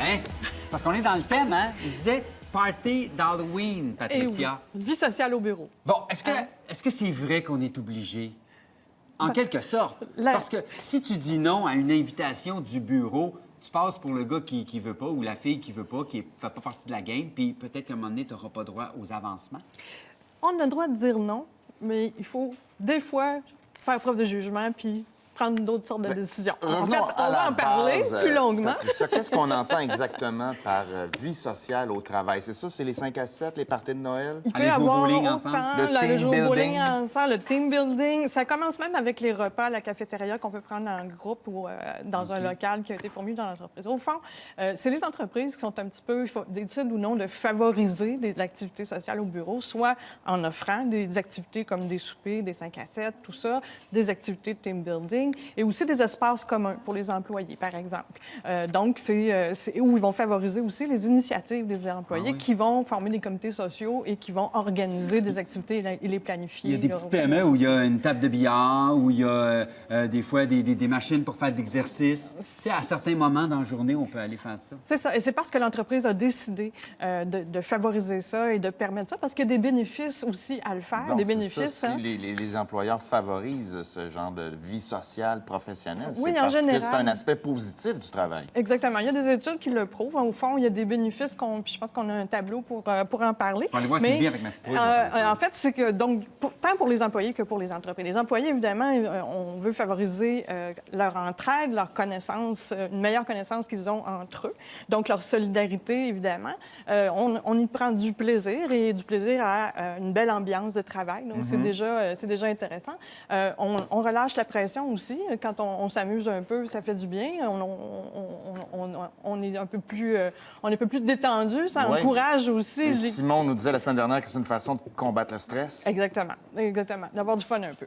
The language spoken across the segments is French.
Hein? Parce qu'on est dans le thème, hein? Il disait party d'Halloween, Patricia. Eh oui. Vie sociale au bureau. Bon, est-ce que c'est vrai qu'on est obligé? En quelque sorte. Parce que si tu dis non à une invitation du bureau, tu passes pour le gars qui veut pas ou la fille qui veut pas, qui fait pas partie de la game, puis peut-être qu'à un moment donné, tu n'auras pas droit aux avancements. On a le droit de dire non, mais il faut, des fois, faire preuve de jugement puis prendre d'autres sortes de décisions. En fait, on va en parler plus longuement. Patricia, qu'est-ce qu'on entend exactement par vie sociale au travail? C'est ça, c'est les 5 à 7, les parties de Noël? Il peut y Aller jouer au avoir bowling autant ensemble. le team jouer au bowling building. ensemble, le team building. Ça commence même avec les repas à la cafétéria qu'on peut prendre en groupe ou dans un local qui a été fourni dans l'entreprise. Au fond, c'est les entreprises qui sont un petit peu, décident ou non de favoriser l'activité sociale au bureau, soit en offrant des activités comme des soupers, des 5 à 7, tout ça, des activités de team building et aussi des espaces communs pour les employés, par exemple. Donc, c'est où ils vont favoriser aussi les initiatives des employés qui vont former des comités sociaux et qui vont organiser des activités et les planifier. Il y a des petites PME où il y a une table de billard, où il y a des fois des machines pour faire de l'exercice. Tu sais, à certains moments dans la journée, on peut aller faire ça. C'est ça. Et c'est parce que l'entreprise a décidé de favoriser ça et de permettre ça, parce qu'il y a des bénéfices aussi à le faire. Donc, des c'est bénéfices. ça, si les employeurs favorisent ce genre de vie sociale professionnelle, Oui, c'est en parce que général. c'est un aspect positif du travail. Exactement. Il y a des études qui le prouvent. Au fond, il y a des bénéfices puis je pense qu'on a un tableau pour en parler. On va aller voir Sylvie avec ma citrouille. En fait, c'est que, donc, tant pour les employés que pour les entreprises. Les employés, évidemment, on veut favoriser leur entraide, leur connaissance, une meilleure connaissance qu'ils ont entre eux. Donc, leur solidarité, évidemment. On y prend du plaisir et du plaisir à une belle ambiance de travail. Donc, c'est déjà intéressant. On relâche la pression aussi. Quand on s'amuse un peu, ça fait du bien. On est un peu plus détendu. Ça encourage aussi. Et Simon nous disait la semaine dernière que c'est une façon de combattre le stress. Exactement. D'avoir du fun un peu.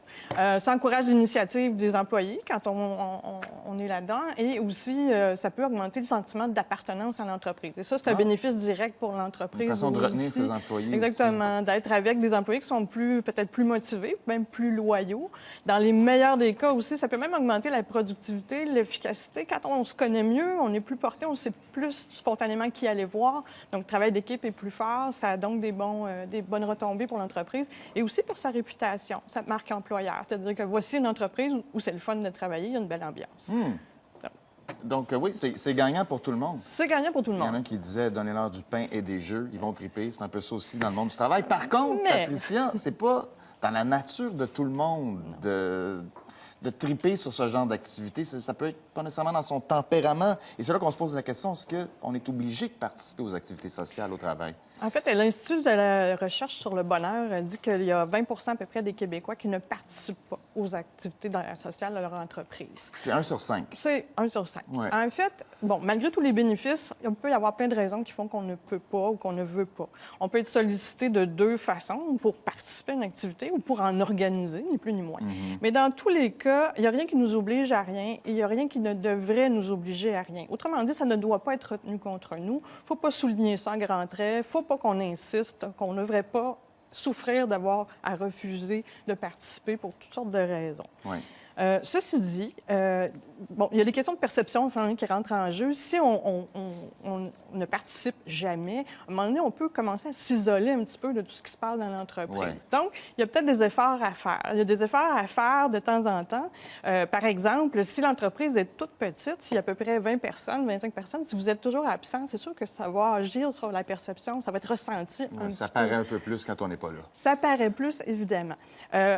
Ça encourage l'initiative des employés quand on est là-dedans. Et aussi, ça peut augmenter le sentiment d'appartenance à l'entreprise. Et ça, c'est un bénéfice direct pour l'entreprise. Une façon de retenir aussi. ses employés. Exactement. D'être avec des employés qui sont peut-être plus motivés, même plus loyaux. Dans les meilleurs des cas aussi, ça peut même augmenter la productivité, l'efficacité. Quand on se connaît mieux, on est plus porté, on sait plus spontanément qui aller voir. Donc, le travail d'équipe est plus fort. Ça a donc des bonnes retombées pour l'entreprise et aussi pour sa réputation, sa marque employeur. C'est-à-dire que voici une entreprise où c'est le fun de travailler, il y a une belle ambiance. Donc, oui, c'est gagnant pour tout le monde. C'est gagnant pour tout le Il y en monde. a qui disaient donnez-leur du pain et des jeux, ils vont triper. C'est un peu ça aussi dans le monde du travail. Par contre, Patricia, c'est pas dans la nature de tout le monde de triper sur ce genre d'activité. Ça peut être pas nécessairement dans son tempérament. Et c'est là qu'on se pose la question, est-ce qu'on est obligé de participer aux activités sociales au travail? En fait, l'Institut de la recherche sur le bonheur dit qu'il y a 20 à peu près des Québécois qui ne participent pas aux activités sociales de leur entreprise. C'est 1 sur 5. C'est 1 sur 5. Ouais. En fait, malgré tous les bénéfices, il peut y avoir plein de raisons qui font qu'on ne peut pas ou qu'on ne veut pas. On peut être sollicité de deux façons pour participer à une activité ou pour en organiser, ni plus ni moins. Mais dans tous les cas, il n'y a rien qui nous oblige à rien et il n'y a rien qui ne devrait nous obliger à rien. Autrement dit, ça ne doit pas être retenu contre nous. Il ne faut pas souligner ça en grand trait. Il ne faut pas qu'on insiste, qu'on ne devrait pas souffrir d'avoir à refuser de participer pour toutes sortes de raisons. Oui. Ceci dit, il y a des questions de perception qui rentrent en jeu. Si on ne participe jamais, à un moment donné, on peut commencer à s'isoler un petit peu de tout ce qui se passe dans l'entreprise. Ouais. Donc, il y a peut-être des efforts à faire. Il y a des efforts à faire de temps en temps. Par exemple, si l'entreprise est toute petite, s'il y a à peu près 20 personnes, 25 personnes, si vous êtes toujours absent, c'est sûr que ça va agir sur la perception, ça va être ressenti un petit Ça peu. paraît un peu plus quand on n'est pas là. Ça paraît plus, évidemment.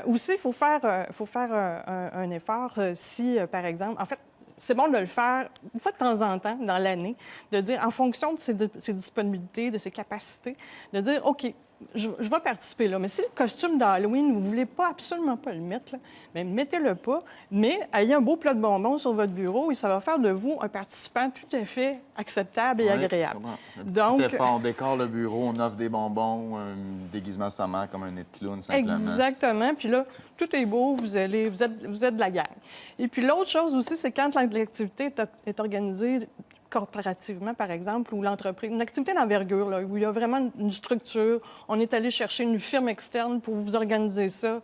Aussi, il faut faire un effort si, par exemple... En fait, c'est bon de le faire une fois de temps en temps dans l'année, de dire, en fonction de ses disponibilités, de ses capacités, de dire, OK, je vais participer là. Mais si le costume d'Halloween, vous ne voulez absolument pas le mettre, là, bien, mettez-le pas, mais ayez un beau plat de bonbons sur votre bureau et ça va faire de vous un participant tout à fait acceptable et agréable. Un petit effort, on décore le bureau, on offre des bonbons, un déguisement sommaire comme un nez de clown, simplement. Exactement. Puis là, tout est beau, vous êtes de la gang. Et puis l'autre chose aussi, c'est quand l'activité est organisée corporativement, par exemple, ou l'entreprise, une activité d'envergure, là, où il y a vraiment une structure, on est allé chercher une firme externe pour vous organiser ça,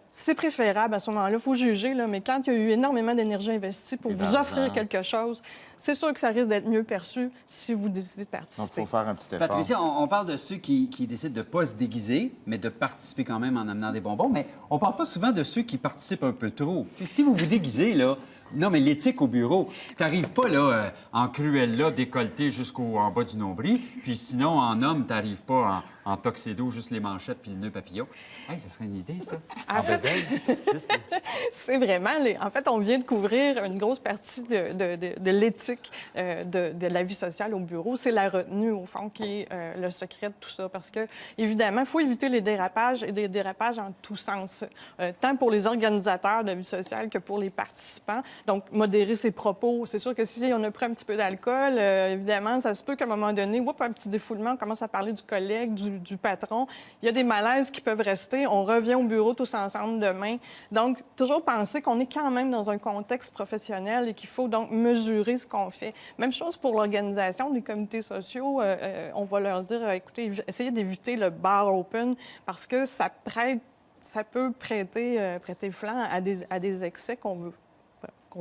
c'est préférable à ce moment-là. Il faut juger, là, mais quand il y a eu énormément d'énergie investie pour vous offrir quelque chose, c'est sûr que ça risque d'être mieux perçu si vous décidez de participer. Donc, il faut faire un petit effort. Patricia, on parle de ceux qui décident de ne pas se déguiser, mais de participer quand même en amenant des bonbons. Mais on ne parle pas souvent de ceux qui participent un peu trop. T'sais, si vous vous déguisez, là, non, mais l'éthique au bureau, t'arrives pas là en cruella décolleté jusqu'en bas du nombril, puis sinon, en homme, t'arrives pas en tuxedo, juste les manchettes puis le nœud papillon. Hey, ça serait une idée, ça. En fait, c'est vraiment... En fait, on vient de couvrir une grosse partie de l'éthique de la vie sociale au bureau. C'est la retenue, au fond, qui est le secret de tout ça. Parce que, évidemment, il faut éviter les dérapages, et des dérapages en tous sens, tant pour les organisateurs de la vie sociale que pour les participants. Donc, modérer ses propos. C'est sûr que si on a pris un petit peu d'alcool, évidemment, ça se peut qu'à un moment donné, un petit défoulement, on commence à parler du collègue, du patron. Il y a des malaises qui peuvent rester. On revient au bureau tous ensemble demain. Donc, toujours penser qu'on est quand même dans un contexte professionnel et qu'il faut donc mesurer ce qu'on fait. Même chose pour l'organisation des comités sociaux. On va leur dire, écoutez, essayez d'éviter le bar open parce que ça peut prêter flanc à des excès qu'on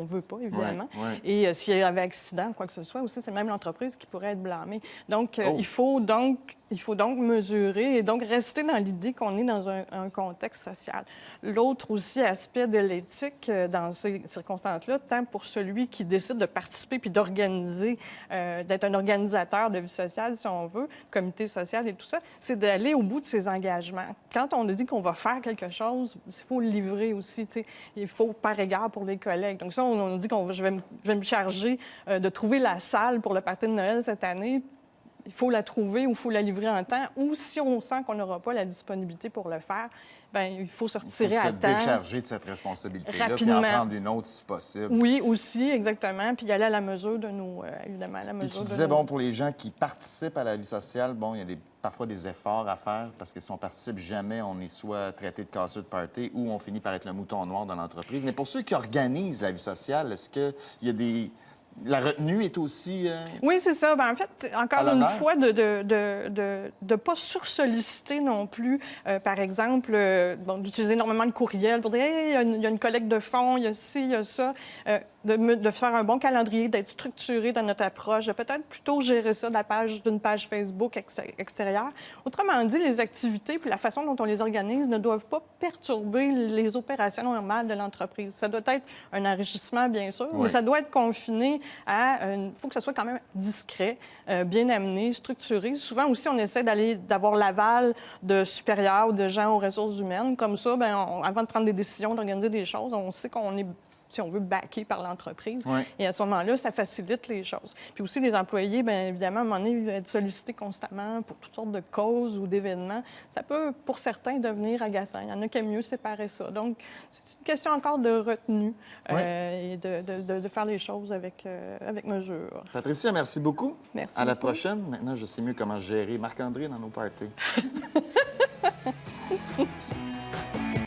veut pas, évidemment. Ouais. Et s'il y avait accident, quoi que ce soit, aussi, c'est même l'entreprise qui pourrait être blâmée. Donc, il faut donc mesurer et donc rester dans l'idée qu'on est dans un contexte social. L'autre aussi aspect de l'éthique dans ces circonstances-là, tant pour celui qui décide de participer puis d'organiser, d'être un organisateur de vie sociale, si on veut, comité social et tout ça, c'est d'aller au bout de ses engagements. Quand on dit qu'on va faire quelque chose, il faut le livrer aussi. T'sais. Il faut par égard pour les collègues. Donc ça, on dit je vais me charger de trouver la salle pour le party de Noël cette année. Il faut la trouver ou il faut la livrer en temps. Ou si on sent qu'on n'aura pas la disponibilité pour le faire, bien, il faut se retirer à temps. Il faut se décharger de cette responsabilité-là, rapidement. puis en prendre une autre si possible. Oui, aussi, exactement. Puis y aller à la mesure de nos... évidemment, à la mesure puis tu de disais, nos... bon, pour les gens qui participent à la vie sociale, bon, il y a parfois des efforts à faire parce que si on participe jamais, on est soit traité de casseux de party ou on finit par être le mouton noir de l'entreprise. Mais pour ceux qui organisent la vie sociale, est-ce qu'il y a des... La retenue est aussi... Oui, c'est ça. Ben, en fait, encore une fois, de pas sursolliciter non plus, par exemple, d'utiliser énormément de courriels pour dire hey, il y a une collecte de fonds, il y a ci, il y a ça. De faire un bon calendrier, d'être structuré dans notre approche, de peut-être plutôt gérer ça d'une page Facebook extérieure. Autrement dit, les activités puis la façon dont on les organise ne doivent pas perturber les opérations normales de l'entreprise. Ça doit être un enrichissement, bien sûr, mais ça doit être confiné il faut que ça soit quand même discret, bien amené, structuré. Souvent aussi, on essaie d'avoir l'aval de supérieurs ou de gens aux ressources humaines. Comme ça, avant de prendre des décisions, d'organiser des choses, on sait qu'on est, si on veut, backé par l'entreprise. Et à ce moment-là, ça facilite les choses. Puis aussi, les employés, bien évidemment, à un moment donné, être sollicités constamment pour toutes sortes de causes ou d'événements, ça peut, pour certains, devenir agaçant. Il y en a qui aiment mieux séparer ça. Donc, c'est une question encore de retenue et de faire les choses avec mesure. Patricia, merci beaucoup. Merci. À la prochaine. Maintenant, je sais mieux comment gérer Marc-André dans nos parties.